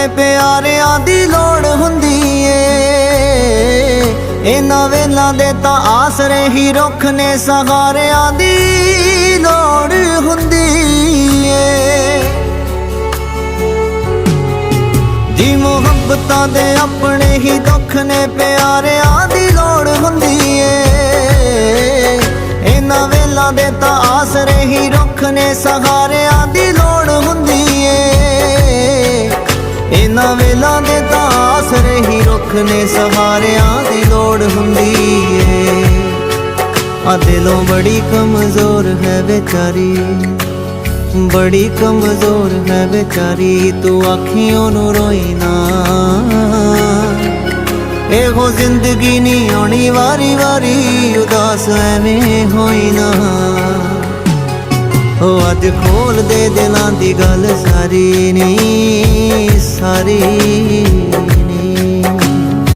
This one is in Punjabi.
ਨੇ ਪਿਆਰਿਆਂ ਦੀ ਲੋੜ ਹੁੰਦੀ ਏ। ਇਹਨਾਂ ਵੇਲਾਂ ਦੇ ਤਾਂ ਆਸਰੇ ਹੀ ਰੁੱਖ ਨੇ, ਸਹਾਰਿਆਂ ਦੀ ਲੋੜ ਹੁੰਦੀ ਏ। ਜੀ ਮੁਹੱਬਤਾਂ ਦੇ ਆਪਣੇ ਹੀ ਦੁੱਖ ਨੇ, ਪਿਆਰਿਆਂ ਦੀ ਲੋੜ ਹੁੰਦੀ ਏ। ਇਹਨਾਂ ਵੇਲਾਂ ਦੇ ਤਾਂ ਆਸਰੇ ਹੀ ਰੁੱਖ ਨੇ, ਸਹਾਰਿਆਂ ਦੀ ਲੋੜ ਹੁੰਦੀ ਏ। ਇਹਨਾਂ ਵੇਲਾਂ ਦੇ ਤਾਂ ਆਸਰੇ ਹੀ ਰੁੱਖ ਨੇ, ਸਹਾਰਿਆਂ ਦੀ ਲੋੜ ਹੁੰਦੀ ਏ। ਆ ਦਿਲੋਂ ਬੜੀ ਕਮਜ਼ੋਰ ਹੈ बेचारी, बड़ी कमजोर है बेचारी, तू आखियों नू रोई ना। एहो जिंदगी नी आनी वारी वारी, उदास एवें होई ना। ओ अज खोल दे दिलां दी गल सारी नी सारी।